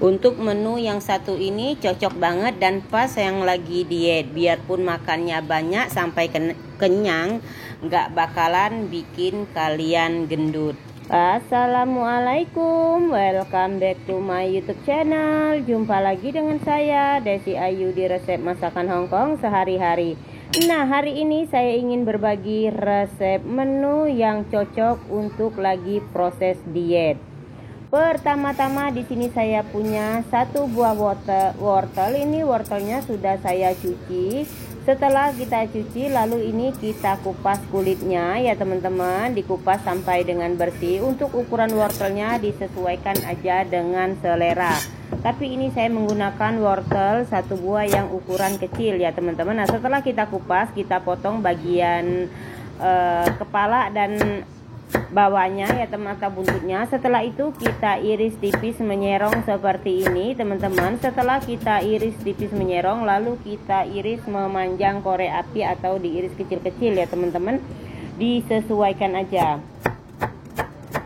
Untuk menu yang satu ini cocok banget dan pas yang lagi diet. Biarpun makannya banyak sampai kenyang, nggak bakalan bikin kalian gendut. Assalamualaikum, welcome back to my YouTube channel. Jumpa lagi dengan saya Desi Ayu di resep masakan Hongkong sehari-hari. Nah, hari ini saya ingin berbagi resep menu yang cocok untuk lagi proses diet. Pertama-tama di sini saya punya satu buah wortel. Ini wortelnya sudah saya cuci. Setelah kita cuci, lalu ini kita kupas kulitnya ya teman-teman, dikupas sampai dengan bersih. Untuk ukuran wortelnya disesuaikan aja dengan selera. Tapi ini saya menggunakan wortel satu buah yang ukuran kecil ya teman-teman. Nah, setelah kita kupas, kita potong bagian kepala dan bawahnya ya teman, atau buntutnya. Setelah itu kita iris tipis menyerong seperti ini teman-teman. Setelah kita iris tipis menyerong, lalu kita iris memanjang korek api atau diiris kecil-kecil ya teman-teman. Disesuaikan aja.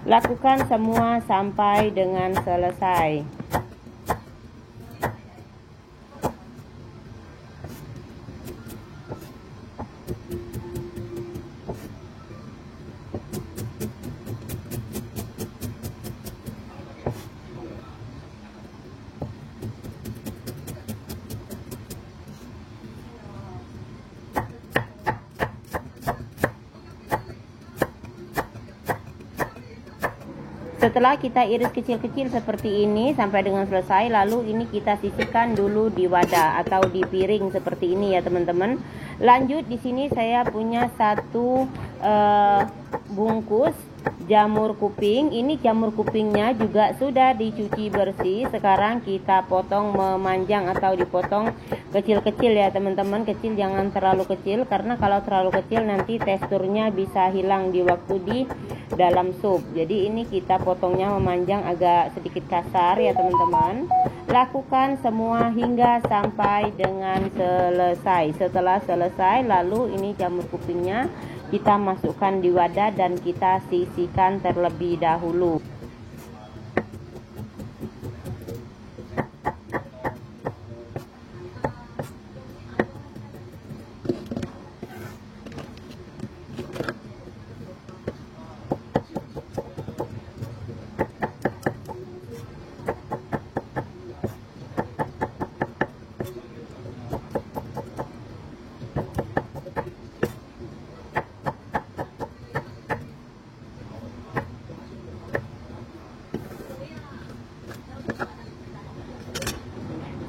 Lakukan semua sampai dengan selesai. Setelah kita iris kecil-kecil seperti ini sampai dengan selesai, lalu ini kita sisihkan dulu di wadah atau di piring seperti ini ya teman-teman. Lanjut di sini saya punya satu bungkus jamur kuping. Ini jamur kupingnya juga sudah dicuci bersih. Sekarang kita potong memanjang atau dipotong kecil-kecil ya teman-teman. Kecil, jangan terlalu kecil, karena kalau terlalu kecil nanti teksturnya bisa hilang di waktu di dalam sup. Jadi ini kita potongnya memanjang agak sedikit kasar ya teman-teman. Lakukan semua hingga sampai dengan selesai. Setelah selesai, lalu ini jamur kupingnya kita masukkan di wadah dan kita sisihkan terlebih dahulu.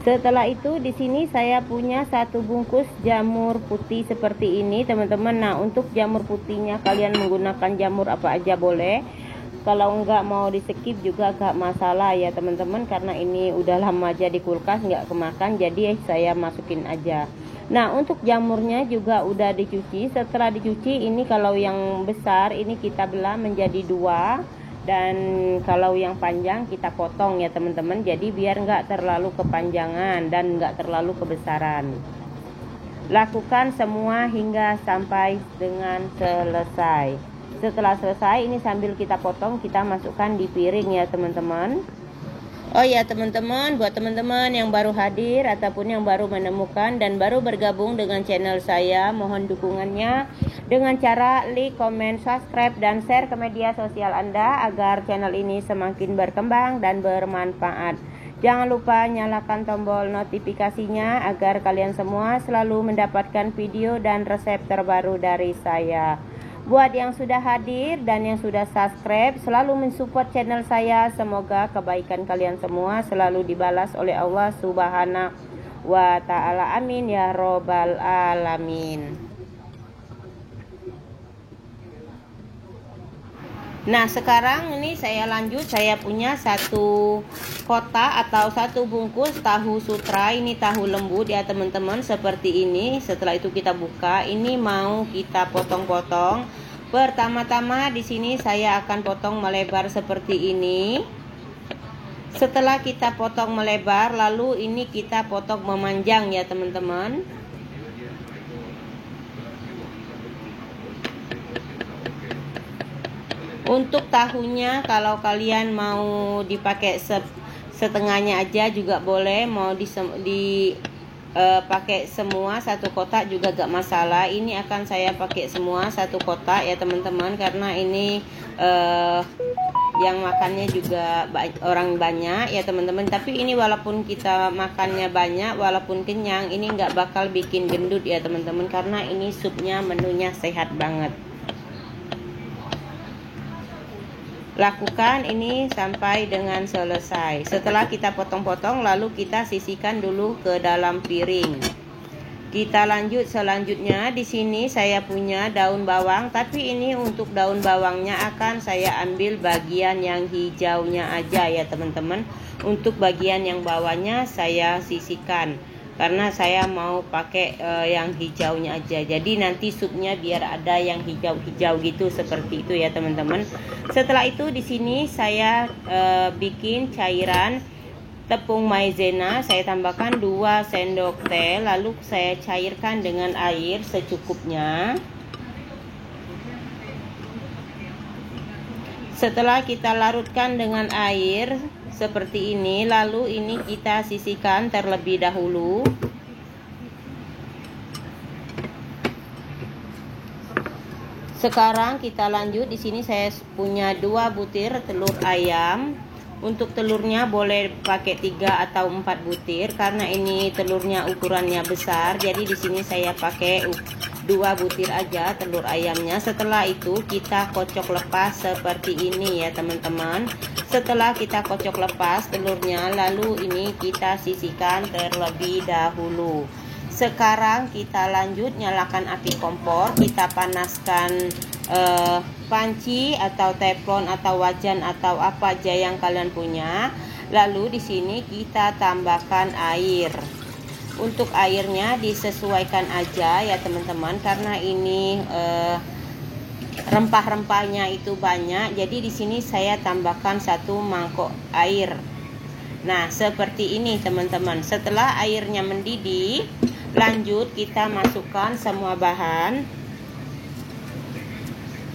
Setelah itu di sini saya punya satu bungkus jamur putih seperti ini teman-teman. Nah, untuk jamur putihnya kalian menggunakan jamur apa aja boleh. Kalau enggak mau di skip juga enggak masalah ya teman-teman, karena ini udah lama aja di kulkas enggak kemakan, jadi saya masukin aja. Nah, untuk jamurnya juga udah dicuci. Setelah dicuci, ini kalau yang besar ini kita belah menjadi dua. Dan kalau yang panjang kita potong ya teman-teman, jadi biar nggak terlalu kepanjangan dan nggak terlalu kebesaran. Lakukan semua hingga sampai dengan selesai. Setelah selesai, ini sambil kita potong, kita masukkan di piring ya teman-teman. Oh ya teman-teman, buat teman-teman yang baru hadir ataupun yang baru menemukan dan baru bergabung dengan channel saya, mohon dukungannya dengan cara like, comment, subscribe, dan share ke media sosial Anda agar channel ini semakin berkembang dan bermanfaat. Jangan lupa nyalakan tombol notifikasinya agar kalian semua selalu mendapatkan video dan resep terbaru dari saya. Buat yang sudah hadir dan yang sudah subscribe, selalu mensupport channel saya. Semoga kebaikan kalian semua selalu dibalas oleh Allah Subhanahu wa Ta'ala. Amin ya robbal alamin. Nah, sekarang ini saya lanjut. Saya punya satu kotak atau satu bungkus tahu sutra. Ini tahu lembut ya teman-teman, seperti ini. Setelah itu kita buka. Ini mau kita potong-potong. Pertama-tama di sini saya akan potong melebar seperti ini. Setelah kita potong melebar, lalu ini kita potong memanjang ya teman-teman. Untuk tahunya, kalau kalian mau dipakai setengahnya aja juga boleh, mau pakai semua satu kotak juga gak masalah. Ini akan saya pakai semua satu kotak ya teman-teman, karena ini yang makannya juga orang banyak ya teman-teman. Tapi ini walaupun kita makannya banyak, walaupun kenyang, ini nggak bakal bikin gendut ya teman-teman, karena ini supnya menunya sehat banget. Lakukan ini sampai dengan selesai. Setelah kita potong-potong, lalu kita sisihkan dulu ke dalam piring. Kita lanjut selanjutnya. Di sini saya punya daun bawang, tapi ini untuk daun bawangnya akan saya ambil bagian yang hijaunya aja ya teman-teman. Untuk bagian yang bawahnya saya sisihkan, karena saya mau pakai yang hijaunya aja. Jadi nanti supnya biar ada yang hijau-hijau gitu, seperti itu ya teman-teman. Setelah itu di sini saya bikin cairan tepung maizena. Saya tambahkan 2 sendok teh, lalu saya cairkan dengan air secukupnya. Setelah kita larutkan dengan air seperti ini, lalu ini kita sisihkan terlebih dahulu. Sekarang kita lanjut. Di sini saya punya 2 butir telur ayam. Untuk telurnya boleh pakai 3 atau 4 butir, karena ini telurnya ukurannya besar. Jadi di sini saya pakai 2 butir aja telur ayamnya. Setelah itu kita kocok lepas seperti ini ya teman-teman. Setelah kita kocok lepas telurnya, lalu ini kita sisihkan terlebih dahulu. Sekarang kita lanjut nyalakan api kompor. Kita panaskan panci atau teflon atau wajan atau apa aja yang kalian punya. Lalu di sini kita tambahkan air. Untuk airnya disesuaikan aja ya teman-teman, karena ini rempah-rempahnya itu banyak. Jadi di sini saya tambahkan 1 mangkok air. Nah, seperti ini teman-teman. Setelah airnya mendidih, lanjut kita masukkan semua bahan.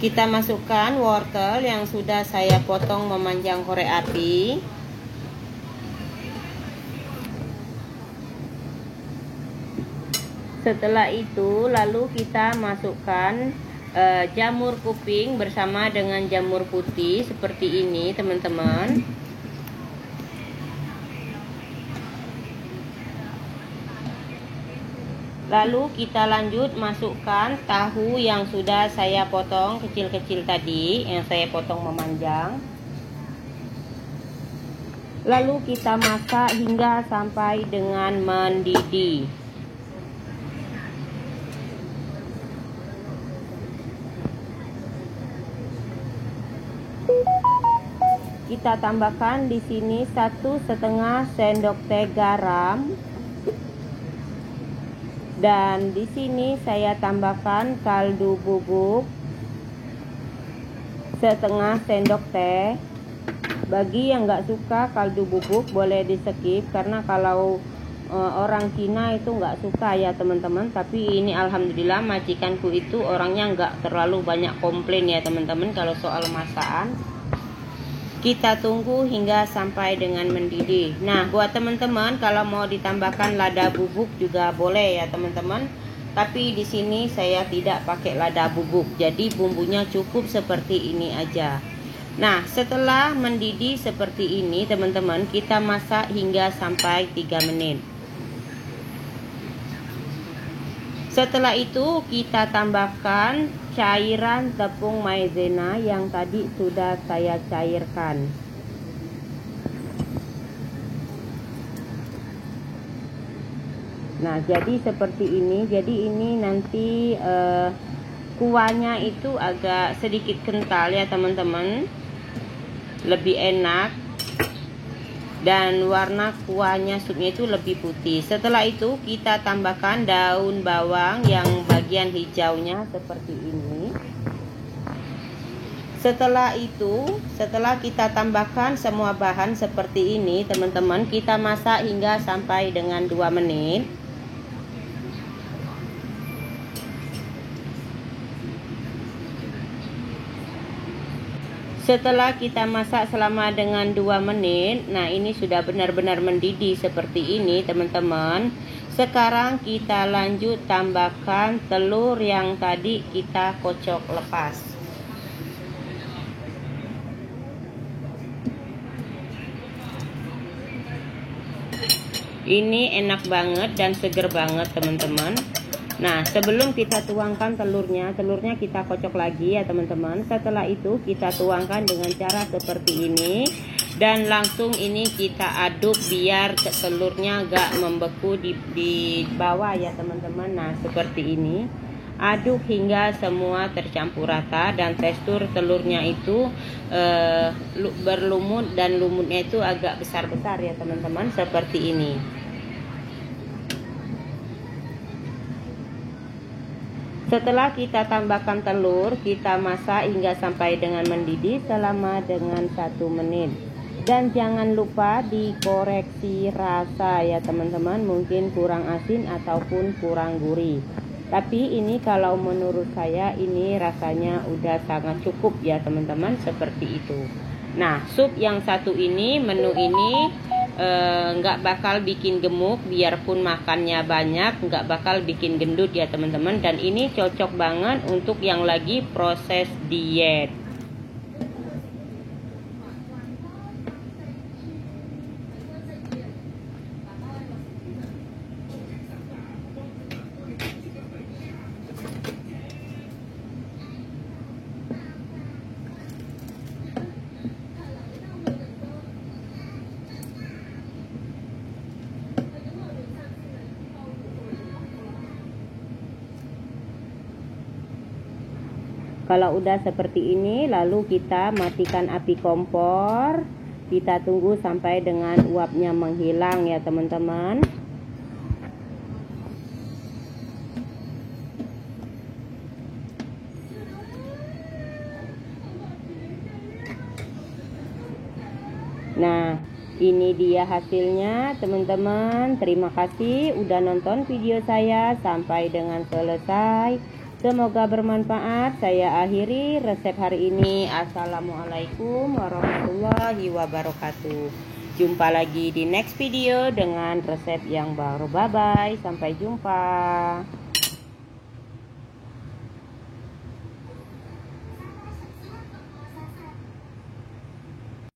Kita masukkan wortel yang sudah saya potong memanjang korek api. Setelah itu lalu kita masukkan jamur kuping bersama dengan jamur putih seperti ini teman-teman. Lalu kita lanjut masukkan tahu yang sudah saya potong kecil-kecil tadi, yang saya potong memanjang. Lalu kita masak hingga sampai dengan mendidih. Kita tambahkan di sini 1,5 sendok teh garam. Dan di sini saya tambahkan kaldu bubuk setengah sendok teh. Bagi yang nggak suka kaldu bubuk boleh di skip, karena kalau orang Cina itu nggak suka ya teman-teman. Tapi ini alhamdulillah majikanku itu orangnya nggak terlalu banyak komplain ya teman-teman kalau soal masakan. Kita tunggu hingga sampai dengan mendidih. Nah, buat teman-teman kalau mau ditambahkan lada bubuk juga boleh ya teman-teman. Tapi di sini saya tidak pakai lada bubuk. Jadi bumbunya cukup seperti ini aja. Nah, setelah mendidih seperti ini teman-teman, kita masak hingga sampai 3 menit. Setelah itu kita tambahkan cairan tepung maizena yang tadi sudah saya cairkan. Nah, jadi seperti ini. Jadi ini nanti kuahnya itu agak sedikit kental ya teman-teman, lebih enak. Dan warna kuahnya supnya itu lebih putih. Setelah itu kita tambahkan daun bawang yang bagian hijaunya seperti ini. Setelah itu, setelah kita tambahkan semua bahan seperti ini teman-teman, kita masak hingga sampai dengan 2 menit. Setelah kita masak selama dengan 2 menit, nah ini sudah benar-benar mendidih seperti ini teman-teman. Sekarang kita lanjut tambahkan telur yang tadi kita kocok lepas. Ini enak banget dan seger banget teman-teman. Nah, sebelum kita tuangkan telurnya kita kocok lagi ya teman-teman. Setelah itu kita tuangkan dengan cara seperti ini. Dan langsung ini kita aduk biar telurnya gak membeku di bawah ya teman-teman. Nah, seperti ini. Aduk hingga semua tercampur rata dan tekstur telurnya itu berlumut dan lumutnya itu agak besar-besar ya teman-teman, seperti ini. Setelah kita tambahkan telur, kita masak hingga sampai dengan mendidih selama dengan 1 menit. Dan jangan lupa dikoreksi rasa ya teman-teman, mungkin kurang asin ataupun kurang gurih. Tapi ini kalau menurut saya ini rasanya udah sangat cukup ya teman-teman, seperti itu. Nah, sup yang satu ini, menu ini nggak bakal bikin gemuk, biarpun makannya banyak nggak bakal bikin gendut ya teman-teman. Dan ini cocok banget untuk yang lagi proses diet. Kalau udah seperti ini, lalu kita matikan api kompor. Kita tunggu sampai dengan uapnya menghilang ya teman-teman. Nah, ini dia hasilnya teman-teman. Terima kasih udah nonton video saya sampai dengan selesai. Semoga bermanfaat. Saya akhiri resep hari ini. Assalamualaikum warahmatullahi wabarakatuh. Jumpa lagi di next video dengan resep yang baru. Bye bye, sampai jumpa.